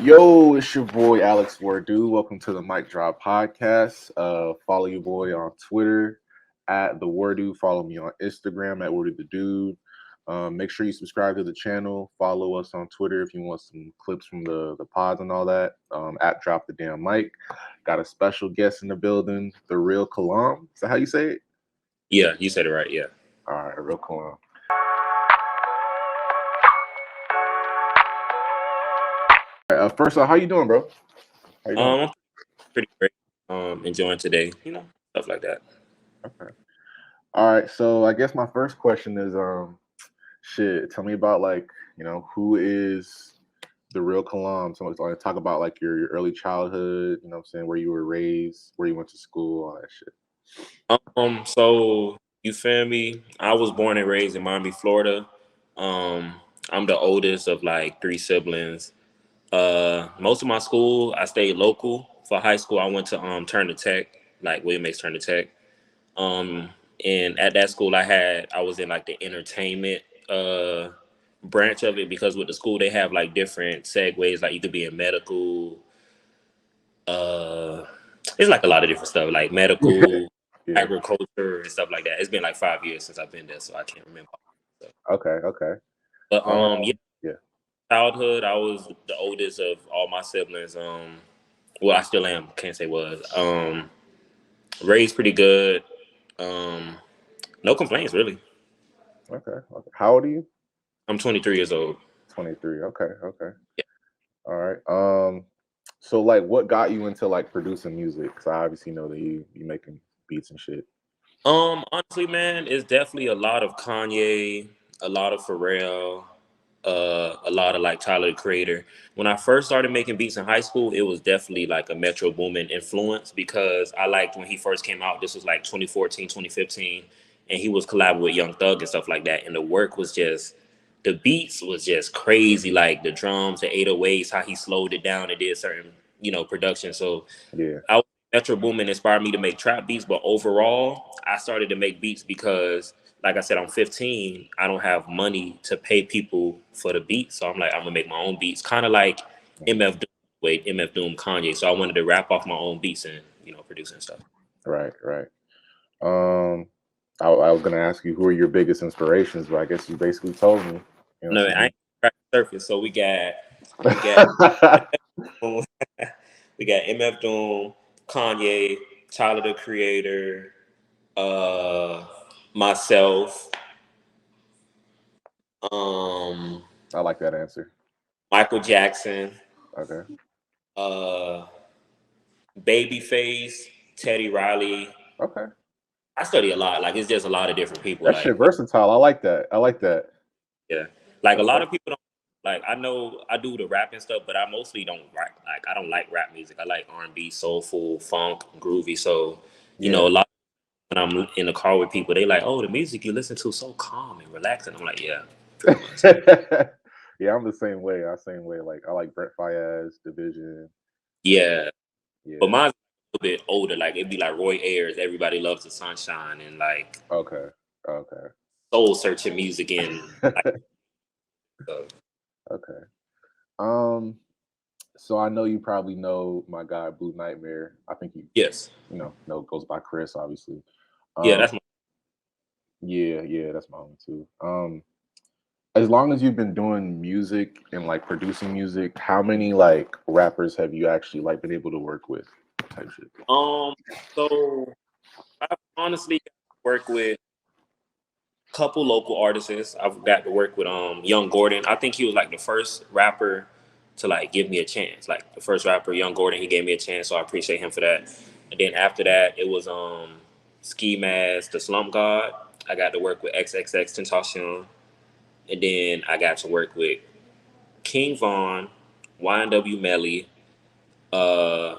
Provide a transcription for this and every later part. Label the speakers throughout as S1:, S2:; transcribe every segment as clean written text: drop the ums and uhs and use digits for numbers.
S1: Yo, it's your boy Alex Wardu. Welcome to the MicDrop Podcast. Follow your boy on Twitter at the Wardu. Follow me on Instagram at Wardu the Dude. Make sure you subscribe to the channel. Follow us on Twitter if you want some clips from the pods and all that. At Drop the Damn Mic. Got a special guest in the building, TheRealKilamm. Is that how you say it?
S2: Yeah, you said it right. Yeah.
S1: All right, TheRealKilamm. First off, how you doing, bro? How you doing?
S2: Pretty great. Enjoying today, stuff like that.
S1: Okay. All right. So I guess my first question is, tell me about who is TheRealKilamm? So I talk about like your early childhood, you know what I'm saying, where you were raised, where you went to school, all that shit.
S2: So you feel me? I was born and raised in Miami, Florida. I'm the oldest of like 3 siblings. Most of my school, I stayed local. For high school, I went to Turner Tech, like William X Turner Tech. And at that school, I was in like the entertainment branch of it, because with the school they have like different segues. Like you could be in medical. It's like a lot of different stuff, like medical,
S1: Yeah.
S2: agriculture, and stuff like that. It's been like 5 years since I've been there, so I can't remember.
S1: Okay.
S2: But
S1: yeah.
S2: Childhood, I was the oldest of all my siblings. Well, I still am. Can't say was. Raised pretty good. No complaints really.
S1: Okay. How old are you?
S2: I'm 23 years old.
S1: 23. Okay.
S2: Yeah.
S1: All right. So like, what got you into like producing music? Because I obviously know that you making beats and shit.
S2: Honestly, man, it's definitely a lot of Kanye, a lot of Pharrell, a lot of like Tyler the Creator. When I first started making beats in high school, it was definitely like a Metro Boomin influence, because I liked when he first came out. This was like 2014, 2015, and he was collabing with Young Thug and stuff like that. And the beats was just crazy, like the drums, the 808s, how he slowed it down and did certain, production. So
S1: Yeah.
S2: Metro Boomin inspired me to make trap beats, but overall, I started to make beats because, like I said, I'm 15. I don't have money to pay people for the beats, so I'm like, I'm gonna make my own beats, kind of like MF Doom, Kanye. So I wanted to rap off my own beats and produce and stuff.
S1: Right. I was gonna ask you who are your biggest inspirations, but I guess you basically told me.
S2: No, I ain't cracked the surface. So we got we got MF Doom, Kanye, Tyler the Creator, myself,
S1: I like that answer.
S2: Michael Jackson,
S1: Okay.
S2: Babyface, Teddy Riley.
S1: Okay.
S2: I study a lot. Like, it's just a lot of different people.
S1: That
S2: like
S1: shit versatile. I like that.
S2: Yeah. Like a lot of people don't like. I know I do the rapping stuff, but I mostly don't rap. Like, I don't like rap music. I like R&B, soulful, funk, groovy. So a lot when I'm in the car with people, they like, oh, the music you listen to is so calm and relaxing. I'm like, yeah.
S1: Yeah, I'm the same way. Like I like Brett Fayez, Division.
S2: Yeah. But mine's a little bit older. Like, it'd be like Roy Ayers, Everybody Loves the Sunshine, and like
S1: Okay.
S2: soul searching music and so.
S1: Okay. So I know you probably know my guy Blue Nightmare. I think
S2: Yes.
S1: know goes by Chris, obviously.
S2: Yeah, that's my.
S1: Yeah, that's my own too. As long as you've been doing music and like producing music, how many like rappers have you actually like been able to work with? Type shit.
S2: So I honestly work with a couple local artists. I've got to work with Young Gordon. I think he was like the first rapper to like give me a chance. Like the first rapper, Young Gordon, he gave me a chance, so I appreciate him for that. And then after that, it was Ski Mask, the Slump God. I got to work with XXX Tentacion. And then I got to work with King Von, YNW Melly. I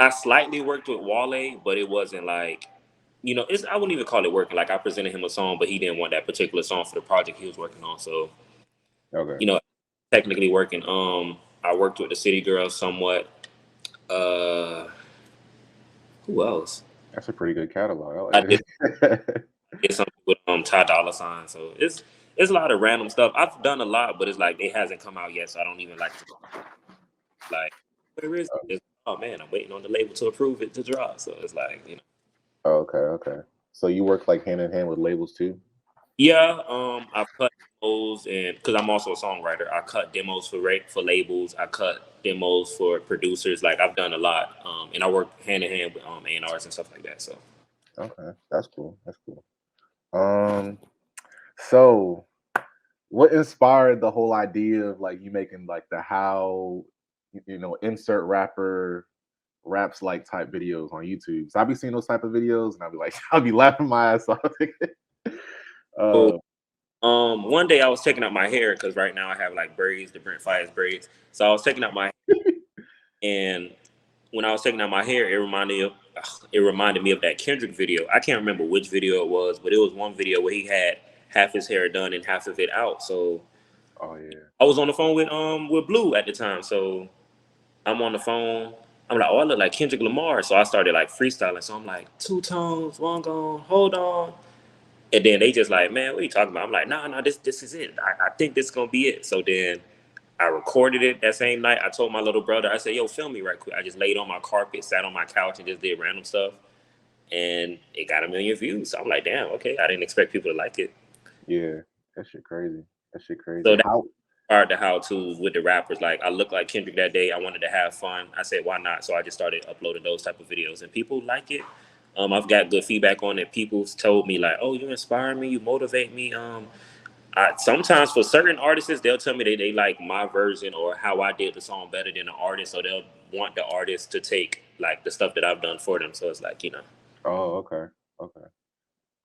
S2: slightly worked with Wale, but it wasn't like, I wouldn't even call it working. Like, I presented him a song, but he didn't want that particular song for the project he was working on. So,
S1: Okay.
S2: Technically working. I worked with the City Girls somewhat. Who else?
S1: That's a pretty good catalog. I like
S2: Did something with Ty Dolla $ign. So it's a lot of random stuff. I've done a lot, but it's like it hasn't come out yet, so I don't even like to. like, where is it? Oh man, I'm waiting on the label to approve it to drop. So it's like,
S1: Okay, okay. So you work like hand in hand with labels too?
S2: yeah, I've cut demos, and because I'm also a songwriter, I cut demos for labels. I cut demos for producers. Like I've done a lot, and I work hand in hand with A&Rs and stuff like that. So,
S1: Okay, that's cool. That's cool. Um, so what inspired the whole idea of like you making like the how insert rapper raps like type videos on YouTube? So I be seeing those type of videos and I'll be like, I'll be laughing my ass off.
S2: so
S1: uh,
S2: one day I was taking out my hair because right now I have like braids, the Brent Fires braids. So I was taking out my and when I was taking out my hair, it reminded me of that Kendrick video. I can't remember which video it was, but it was one video where he had half his hair done and half of it out. So
S1: oh yeah,
S2: I was on the phone with Blue at the time. So I'm on the phone. I'm like, oh, I look like Kendrick Lamar. So I started like freestyling. So I'm like, two tones, one gone, hold on. And then they just like, man, what are you talking about? I'm like, nah, this is it. I think this is gonna be it. So then I recorded it that same night. I told my little brother, I said, yo, film me right quick. I just laid on my carpet, sat on my couch, and just did random stuff. And it got 1 million views. So I'm like, damn, okay. I didn't expect people to like it.
S1: yeah, that shit crazy. That shit
S2: So
S1: crazy.
S2: that
S1: How?
S2: started the how to's with the rappers. Like I looked like Kendrick that day. I wanted to have fun. I said, why not? So I just started uploading those type of videos, and people like it. I've got good feedback on it. People's told me like, oh, you inspire me, you motivate me. Sometimes for certain artists, they'll tell me they like my version or how I did the song better than the artist, so they'll want the artist to take like the stuff that I've done for them. So it's like,
S1: Oh, okay, okay.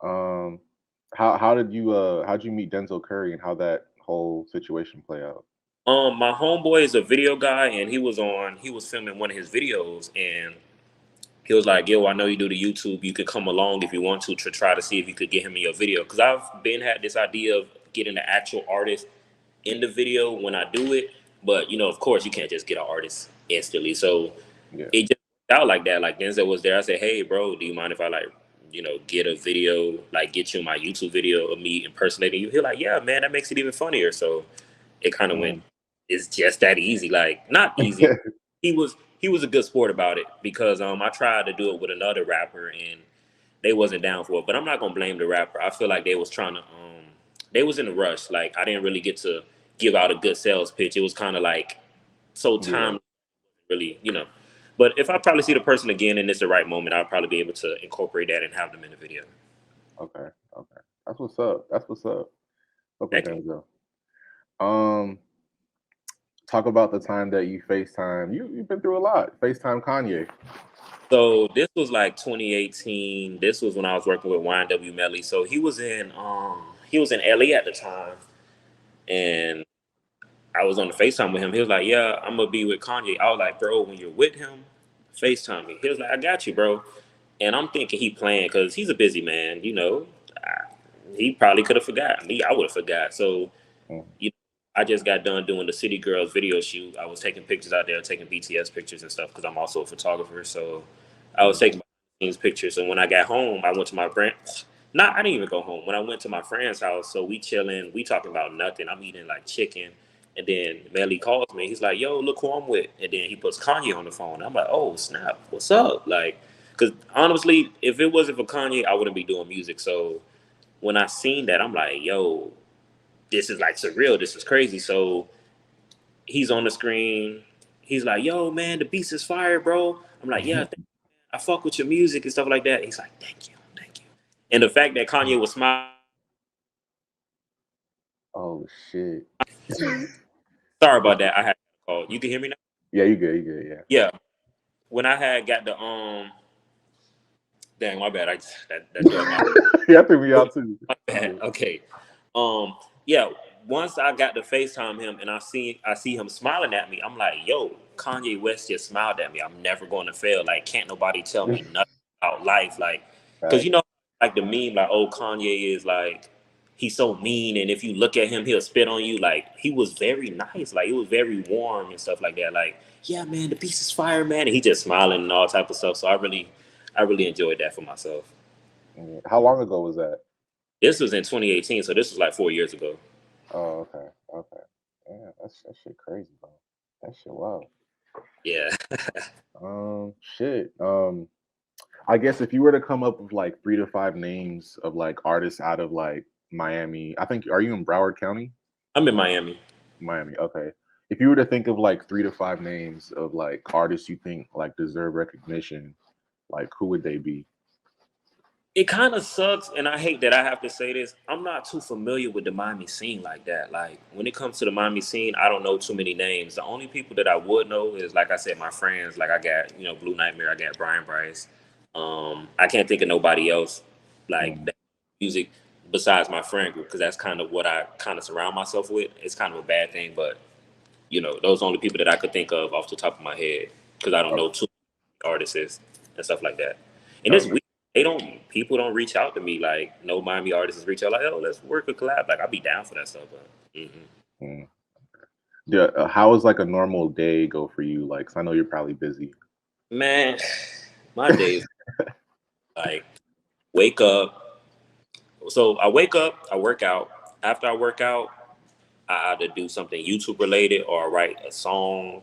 S1: Um, how'd you meet Denzel Curry and how that whole situation play out?
S2: my homeboy is a video guy, and he was filming one of his videos, and he was like, yo, I know you do the YouTube. You could come along if you want to try to see if you could get him in your video. Because I've been had this idea of getting the actual artist in the video when I do it. But, of course, you can't just get an artist instantly. So
S1: Yeah,
S2: it just worked out like that. Like Denzel was there. I said, hey, bro, do you mind if I like, get a video, like get you my YouTube video of me impersonating you? He's like, yeah, man, that makes it even funnier. So it kind of went,
S1: mm.
S2: it's just that easy. Like, not easy. He was a good sport about it because I tried to do it with another rapper and they wasn't down for it. But I'm not gonna blame the rapper. I feel like they was trying to they was in a rush. Like I didn't really get to give out a good sales pitch. It was kind of like so
S1: Yeah,
S2: time really. But if I probably see the person again and it's the right moment, I'll probably be able to incorporate that and have them in the video.
S1: okay, okay. That's what's up. That's what's up. Okay,
S2: Thank you.
S1: Denzel. Um, talk about the time that you FaceTime. You've been through a lot. FaceTime Kanye.
S2: So this was like 2018. This was when I was working with YNW Melly. So he was in LA at the time, and I was on the FaceTime with him. He was like, "Yeah, I'm gonna be with Kanye." I was like, "Bro, when you're with him, FaceTime me." He was like, "I got you, bro." And I'm thinking he playing because he's a busy man. He probably could have forgot me. I would have forgot. So,
S1: Mm,
S2: you know, I just got done doing the City Girls video shoot. I was taking pictures out there, taking BTS pictures and stuff because I'm also a photographer. So, I was
S1: mm,
S2: taking these pictures. And when I got home, I went to my friend. Not, I didn't even go home. When I went to my friend's house, so we chilling, we talking about nothing. I'm eating like chicken. And then Melly calls me. He's like, "Yo, look who I'm with." And then he puts Kanye on the phone. I'm like, "Oh snap, what's up?" Like, because honestly, if it wasn't for Kanye, I wouldn't be doing music. So when I seen that, I'm like, "Yo, this is like surreal. This is crazy." So he's on the screen. He's like, "Yo, man, the beast is fire, bro." I'm like, "Yeah, I fuck with your music and stuff like that." He's like, "Thank you, thank you." And the fact that Kanye was smiling.
S1: oh shit.
S2: Sorry about that. I had a call. You can hear me now.
S1: Yeah, you good. You good. Yeah.
S2: Yeah. When I had got the dang, my bad. That drug my
S1: Yeah, that threw me out too.
S2: my
S1: You
S2: bad.
S1: good.
S2: Okay. Yeah. Once I got to FaceTime him and I see him smiling at me, I'm like, yo, Kanye West just smiled at me. I'm never going to fail. Like, can't nobody tell me nothing about life. Like, because
S1: Right.
S2: like the meme, like, oh, Kanye is like, he's so mean, and if you look at him, he'll spit on you. Like, he was very nice. Like, he was very warm and stuff like that. Like, yeah, man, the beast is fire, man. And he just smiling and all type of stuff. So I really enjoyed that for myself.
S1: Yeah. How long ago was that?
S2: This was in 2018, so this was like 4 years ago.
S1: Oh, okay. Okay. Yeah, that shit crazy, bro. That shit wow.
S2: Yeah.
S1: Shit. I guess if you were to come up with like 3 to 5 names of like artists out of like Miami, I think, are you in Broward County?
S2: I'm in Miami.
S1: Miami, okay. If you were to think of like 3 to 5 names of like artists you think like deserve recognition, like who would they be?
S2: It kind of sucks, and I hate that I have to say this. I'm not too familiar with the Miami scene like that. Like when it comes to the Miami scene, I don't know too many names. The only people that I would know is, like I said, my friends. Like I got, Blue Nightmare. I got Brian Bryce. I can't think of nobody else like
S1: Mm,
S2: that music besides my friend group, because that's kind of what I kind of surround myself with. It's kind of a bad thing, but those are the only people that I could think of off the top of my head, because I don't
S1: oh,
S2: know too many artists and stuff like that. And it's
S1: okay.
S2: weird. People don't reach out to me, like no Miami artists reach out like, oh, let's work a collab. Like I'll be down for that stuff, but
S1: Mm. Yeah, how is like a normal day go for you? Like, 'cause I know you're probably busy.
S2: man, my days like wake up. So I wake up, I work out. After I work out, I either do something YouTube related or I write a song.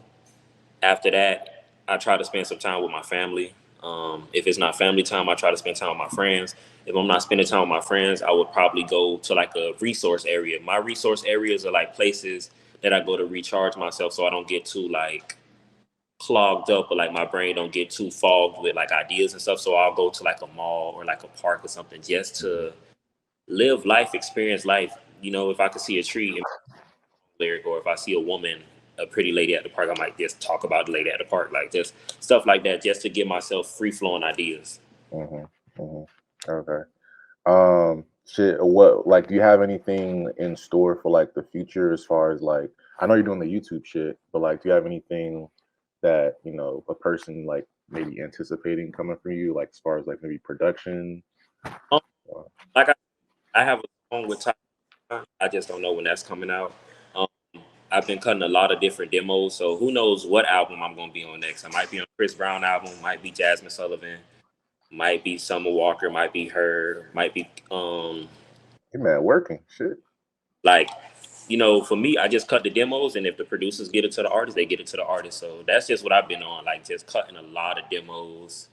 S2: After that, I try to spend some time with my family. If it's not family time, I try to spend time with my friends. If I'm not spending time with my friends, I would probably go to like a resource area. My resource areas are like places that I go to recharge myself, so I don't get too like clogged up, or like my brain don't get too fogged with like ideas and stuff. So I'll go to like a mall or like a park or something just to live life, experience life. If I could see a tree lyric, or if I see a woman, a pretty lady at the park, I might just talk about the lady at the park, like just stuff like that, just to give myself free flowing ideas.
S1: Hmm. Hmm. Okay. Shit. What like do you have anything in store for like the future as far as like I know you're doing the YouTube shit, but like do you have anything that a person like maybe anticipating coming from you, like as far as like maybe production?
S2: Um,
S1: Uh,
S2: like I have a song with Ty. I just don't know when that's coming out. Um, I've been cutting a lot of different demos, so who knows what album I'm gonna be on next. I might be on Chris Brown album, might be Jasmine Sullivan, might be Summer Walker, might be her, might be
S1: hey man, working shit.
S2: like for me, I just cut the demos, and if the producers get it to the artist, they get it to the artist. So that's just what I've been on, like just cutting a lot of demos.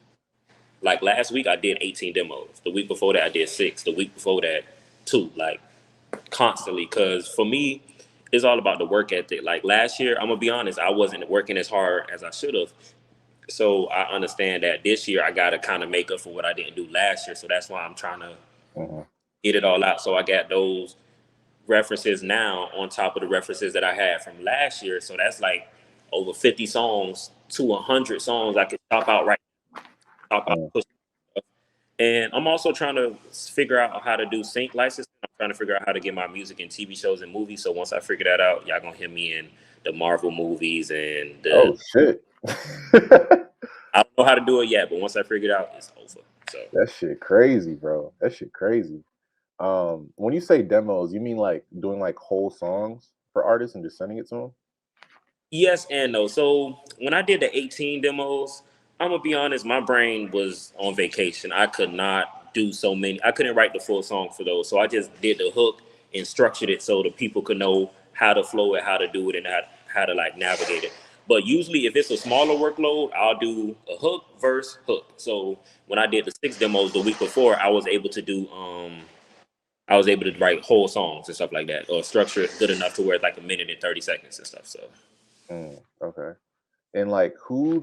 S2: Like last week I did 18 demos. The week before that I did 6. The week before that 2. Like constantly, because for me it's all about the work ethic. Like last year, I'm gonna be honest, I wasn't working as hard as I should have. So I understand that this year I gotta kind of make up for what I didn't do last year. So that's why I'm trying to
S1: Hmm.
S2: get it all out. So I got those references now on top of the references that I had from last year. So that's like over 50 songs to 100 songs I could chop out right chop out.
S1: Hmm.
S2: Push. And I'm also trying to figure out how to do sync licensing. I'm trying to figure out how to get my music in TV shows and movies. So once I figure that out, y'all gonna hear me in the Marvel movies and the.
S1: Oh shit.
S2: I don't know how to do it yet, but once I figure it out, it's over. So
S1: That shit crazy, bro. That shit crazy. When you say demos, you mean like doing like whole songs for artists and just sending it to them?
S2: yes and no. So when I did the 18 demos, I'm gonna be honest, my brain was on vacation. I could not do so many. I couldn't write the full song for those. So I just did the hook and structured it so the people could know how to flow it, how to do it, and how to like navigate it. But usually if it's a smaller workload, I'll do a hook, verse, hook. So when I did the 6 demos the week before, I was able to write whole songs and stuff like that, or structure it good enough to where it's like a minute and 30 seconds and stuff. So
S1: Okay. And like who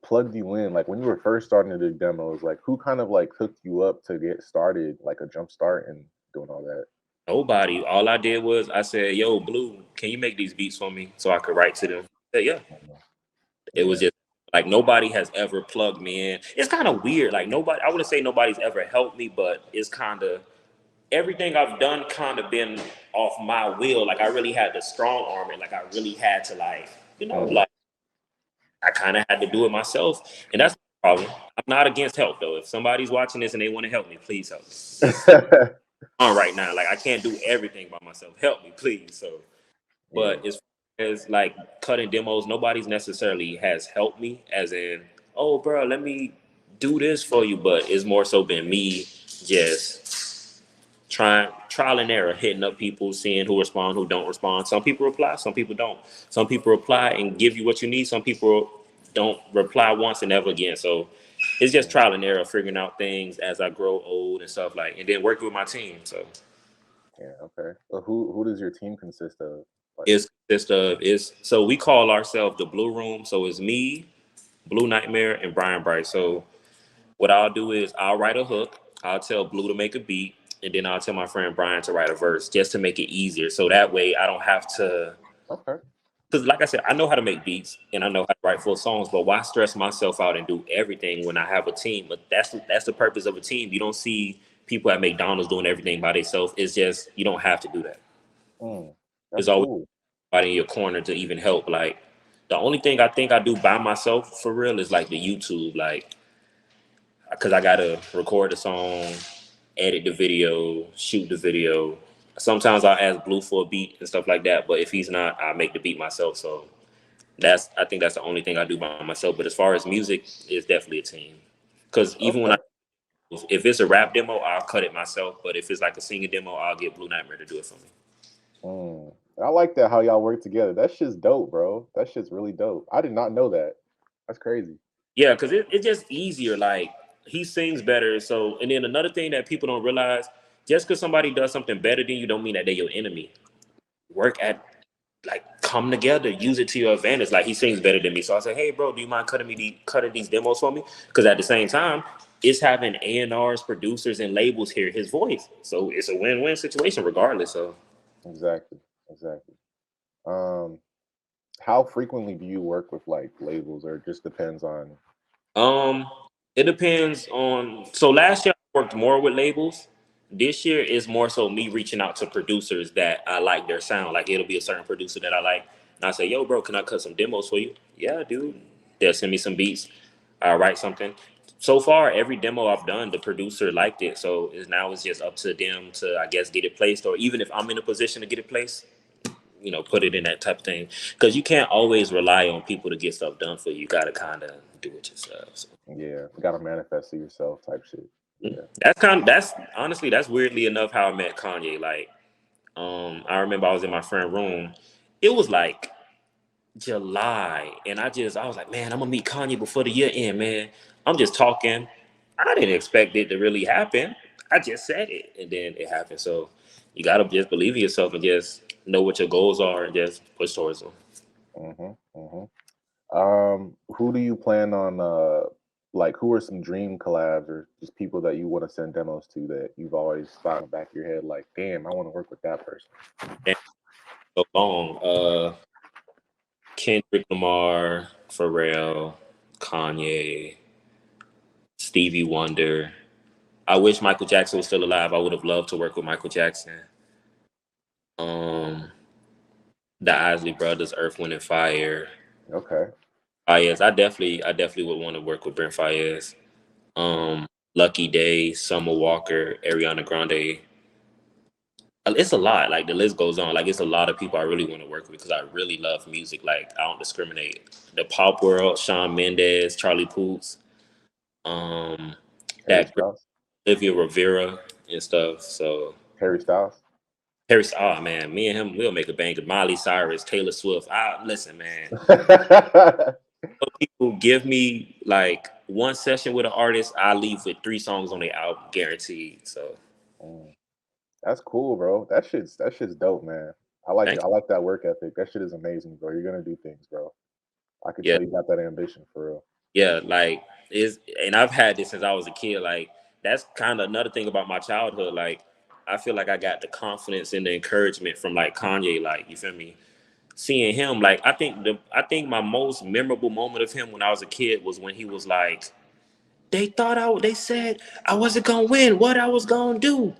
S1: plugged you in? Like when you were first starting to do demos, like who kind of like hooked you up to get started, like a jump start and doing all that?
S2: nobody. All I did was I said, "Yo, Blue, can you make these beats for me so I could write to them?" He said, yeah.
S1: Mhm.
S2: It was
S1: Yeah.
S2: just like nobody has ever plugged me in. It's kind of weird. Like nobody. I wouldn't say nobody's ever helped me, but it's kind of everything I've done kind of been off my will. Like I really had to strong arm it. Like I really had to
S1: Mhm.
S2: like I kind of had to do it myself, and that's the problem. I'm not against help though. If somebody's watching this and they want to help me, please help me. It's on right now. Like I can't do everything by myself. Help me, please. So,
S1: Yeah.
S2: but as far as like cutting demos, nobody's necessarily has helped me. As in, oh, bro, let me do this for you. But it's more so been me just trial and error, hitting up people, seeing who respond, who don't respond. Some people reply, some people don't. Some people reply and give you what you need. Some people don't reply once and never again. So it's just trial and error, figuring out things as I grow old and stuff like, and then working with my team. So
S1: Yeah, okay. Well, who does your team consist of? Like,
S2: so we call ourselves the Blue Room. So it's me, Blue Nightmare, and Brian Bright. So what I'll do is I'll write a hook. I'll tell Blue to make a beat, and then I'll tell my friend Brian to write a verse just to make it easier. So that way I don't have to.
S1: okay.
S2: Because, like I said, I know how to make beats and I know how to write full songs, but why stress myself out and do everything when I have a team? But that's the purpose of a team. You don't see people at McDonald's doing everything by themselves. It's just you don't have to do that.
S1: That's
S2: There's always
S1: cool.
S2: somebody in your corner to even help. Like the only thing I think I do by myself for real is like the YouTube, like because I gotta record the song, edit the video, shoot the video. Sometimes I'll ask Blue for a beat and stuff like that, but if he's not, I make the beat myself. So I think that's the only thing I do by myself. But as far as music, it's definitely a team. Because even when
S1: Okay.
S2: if it's a rap demo, I'll cut it myself. But if it's like a singing demo, I'll get Blue Nightmare to do it for me.
S1: I like that how y'all work together. That shit's dope, bro. That shit's really dope. I did not know that. That's crazy.
S2: Yeah, because it's just easier. Like he sings better. So and then another thing that people don't realize, just because somebody does something better than you, don't mean that they're your enemy. Work at like come together, use it to your advantage. Like he sings better than me, so I say, hey, bro, do you mind cutting these demos for me? Because at the same time, it's having A&Rs, producers, and labels hear his voice, so it's a win-win situation regardless. So
S1: Exactly. Exactly. Um, how frequently do you work with like labels, or it just depends on?
S2: um, it depends on. So last year I worked more with labels. This year is more so me reaching out to producers that I like their sound. Like it'll be a certain producer that I like, and I say, "Yo, bro, can I cut some demos for you?" Yeah, dude. They'll send me some beats. I'll write something. So far, every demo I've done, the producer liked it. So it's just up to them to, I guess, get it placed, or even if I'm in a position to get it placed, put it in that type of thing. Because you can't always rely on people to get stuff done for you. You gotta kind of do it yourself. So.
S1: Yeah, you gotta manifest it yourself type shit. Yeah.
S2: That's honestly that's weirdly enough how I met Kanye. Like, I remember I was in my friend's room. It was like July, and I was like, man, I'm gonna meet Kanye before the year end, man. I'm just talking. I didn't expect it to really happen. I just said it, and then it happened. So you gotta just believe in yourself and just know what your goals are and just push towards them.
S1: Who do you plan on? Like, who are some dream collabs or just people that you want to send demos to that you've always thought in the back of your head, like, damn, I want to work with that person.
S2: And so long. Kendrick Lamar, Pharrell, Kanye, Stevie Wonder. I wish Michael Jackson was still alive. I would have loved to work with Michael Jackson. Um, the Isley Brothers, Earth, Wind, and Fire.
S1: Okay.
S2: Fayez, I definitely would want to work with Brent Fayez. Lucky Day, Summer Walker, Ariana Grande. It's a lot. Like the list goes on. Like it's a lot of people I really want to work with because I really love music. Like I don't discriminate. The pop world, Shawn Mendes, Charlie Puth, um,
S1: Harry
S2: that
S1: Styles.
S2: Olivia Rivera and stuff. So
S1: Harry Styles.
S2: Harris, oh man, me and him, we'll make a bang. Miley Cyrus, Taylor Swift. Listen, man. People give me like one session with an artist, I leave with 3 songs on the album, guaranteed. So
S1: Mm, that's cool, bro. That shit's dope, man. I like it.
S2: thank
S1: I like that work ethic. That shit is amazing, bro. You're gonna do things, bro. I could
S2: you. Yeah,
S1: tell you got that ambition for real.
S2: yeah, like is and I've had this since I was a kid. Like that's kind of another thing about my childhood. Like I feel like I got the confidence and the encouragement from like Kanye. Like you feel me? Seeing him, like I think my most memorable moment of him when I was a kid was when he was like, they said I wasn't gonna win. What I was gonna do?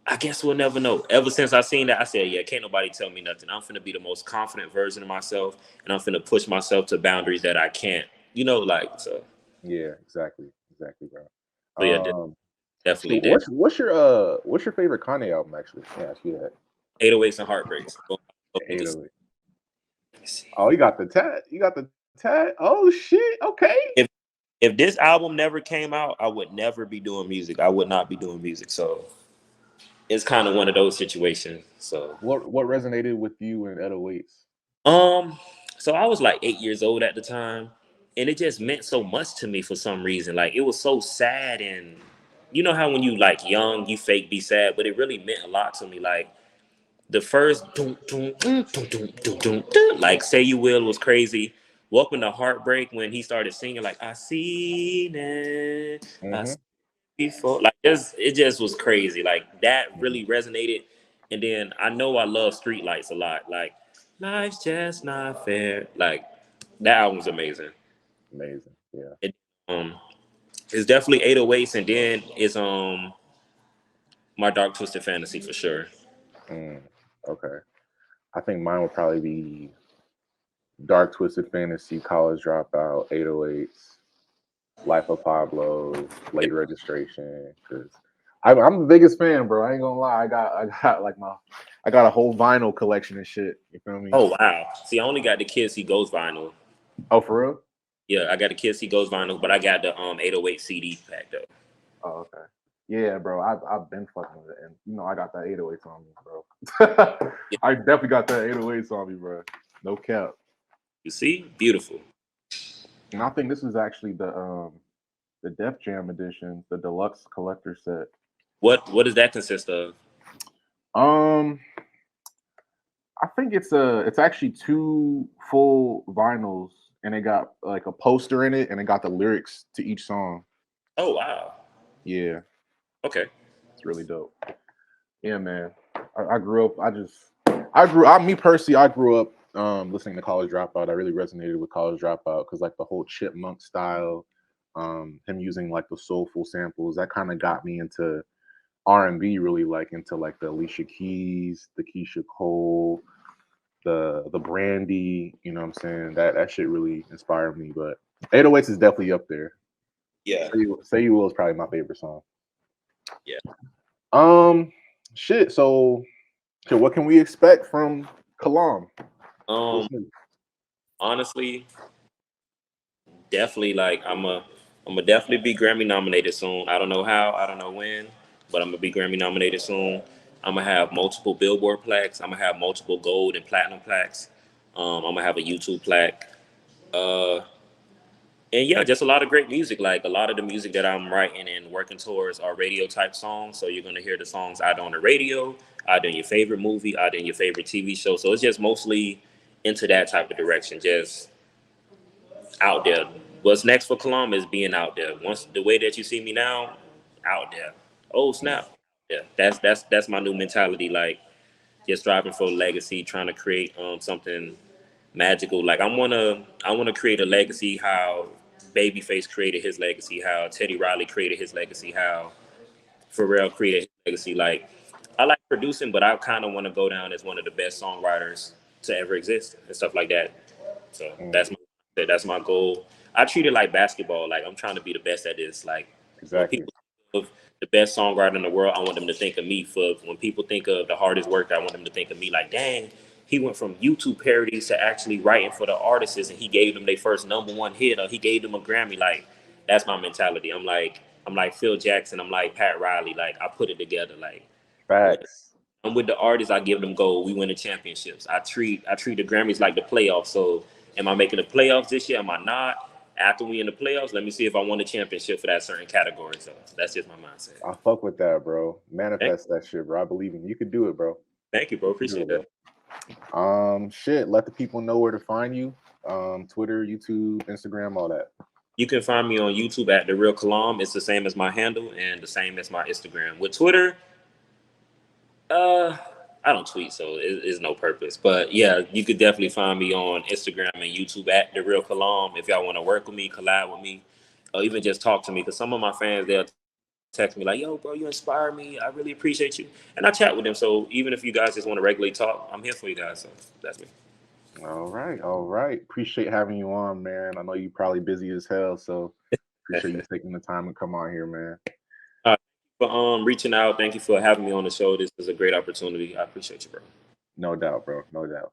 S2: I guess we'll never know. Ever since I seen that, I said, yeah, can't nobody tell me nothing. I'm finna be the most confident version of myself, and I'm finna push myself to boundaries that I can't. Like so.
S1: Yeah, exactly, bro.
S2: So yeah,
S1: Um, so
S2: definitely there.
S1: what's your favorite Kanye album actually? Yeah, ask you that.
S2: 808s and heartbreaks.
S1: Eight of it. Oh, you got the tat. You got the tat. Oh shit. Okay.
S2: If if this album never came out, I would never be doing music. I would not be doing music. So it's kind of one of those situations. So
S1: What resonated with you in 808s?
S2: um, so I was like 8 years old at the time, and it just meant so much to me for some reason. Like it was so sad, and you know how when you like young, you fake be sad, but it really meant a lot to me. Like the first dun, dun, dun, dun, dun, dun, dun, dun, like Say You Will was crazy. Welcome to Heartbreak when he started singing like I seen it, I
S1: Mm-hmm.
S2: seen it before. Like it just was crazy. Like that
S1: Mm-hmm.
S2: really resonated. And then I know I love Streetlights a lot. Like life's just not fair. Like that album's amazing.
S1: Amazing. Yeah.
S2: It, um, it's definitely 808s, and then it's My Dark Twisted Fantasy for sure.
S1: Mm, okay. I think mine would probably be Dark Twisted Fantasy, College Dropout, 808s, Life of Pablo, Late Registration. Because I'm the biggest fan, bro. I ain't gonna lie. I got like I got a whole vinyl collection and shit. You feel me?
S2: Oh wow! See, I only got the Kids See Ghost vinyl.
S1: Oh, for real?
S2: Yeah, I got the Kids See Ghost vinyl, but I got the 808 CD pack though.
S1: Oh, okay. Yeah, bro. I've been fucking with it, and you know I got that 808s on me, bro.
S2: Yeah,
S1: I definitely got that 808s on me, bro. No cap.
S2: you see, beautiful.
S1: And I think this is actually the Def Jam edition, the deluxe collector set.
S2: What does that consist of?
S1: Um, I think it's actually two full vinyls, and it got like a poster in it, and it got the lyrics to each song.
S2: Oh wow.
S1: Yeah,
S2: Okay.
S1: it's really dope. Yeah, man. I grew up. Me personally, I grew up listening to College Dropout. I really resonated with College Dropout because like the whole chipmunk style, him using like the soulful samples, that kind of got me into R&B, really like into like the Alicia Keys, the Keisha Cole, the Brandy. You know what I'm saying? That shit really inspired me. But 808s is definitely up there.
S2: Yeah.
S1: Say You Will is probably my favorite song.
S2: Yeah.
S1: Um, shit. So, what can we expect from Kalam?
S2: Um.
S1: What's new?
S2: Honestly, definitely like I'm a definitely be Grammy nominated soon. I don't know how. I don't know when, but I'm gonna be Grammy nominated soon. I'm gonna have multiple Billboard plaques. I'm gonna have multiple gold and platinum plaques. I'm gonna have a YouTube plaque. Uh, and yeah, just a lot of great music. Like a lot of the music that I'm writing and working towards are radio type songs. So you're gonna hear the songs either on the radio, either in your favorite movie, either in your favorite TV show. So it's just mostly into that type of direction. Just out there. What's next for Columbus is being out there. Once the way that you see me now, out there. Oh snap! Yeah, that's my new mentality. Like just striving for a legacy, trying to create something magical. Like I wanna create a legacy how Babyface created his legacy, how Teddy Riley created his legacy, how Pharrell created his legacy. Like I like producing, but I kind of want to go down as one of the best songwriters to ever exist and stuff like that. So
S1: Mm,
S2: that's my goal. I treat it like basketball. Like I'm trying to be the best at this. Like when
S1: exactly.
S2: people think of the best songwriter in the world, I want them to think of me. For when people think of the hardest work, I want them to think of me. Like, dang, he went from YouTube parodies to actually writing for the artists, and he gave them their first #1 hit, or he gave them a Grammy. Like that's my mentality. I'm like Phil Jackson. I'm like Pat Riley. Like I put it together. Like when
S1: Facts.
S2: I'm with the artists, I give them gold. We win the championships. I treat the Grammys like the playoffs. So am I making the playoffs this year? Am I not? After we in the playoffs, let me see if I won the championship for that certain category. So that's just my mindset.
S1: I fuck with that, bro.
S2: Thank,
S1: Manifest that shit, bro. I believe in you. You could do it, bro.
S2: thank you, bro.
S1: You can do
S2: Appreciate
S1: it,
S2: that.
S1: bro. Shit. Let the people know where to find you. Twitter, YouTube, Instagram, all that.
S2: You can find me on YouTube at TheRealKilamm. It's the same as my handle and the same as my Instagram. With Twitter, Uh, I don't tweet, so it's no purpose. But yeah, you could definitely find me on Instagram and YouTube at TheRealKilamm if y'all want to work with me, collab with me, or even just talk to me. Because some of my fans they'll text me like, "Yo, bro, you inspire me. I really appreciate you," and I chat with them. So even if you guys just want to regularly talk, I'm here for you guys. So that's me.
S1: All right, all right. Appreciate having you on, man. I know you're probably busy as hell, so appreciate you taking the time to come on here, man.
S2: For reaching out, thank you for having me on the show. This is a great opportunity. I appreciate you, bro.
S1: No doubt, bro. No doubt.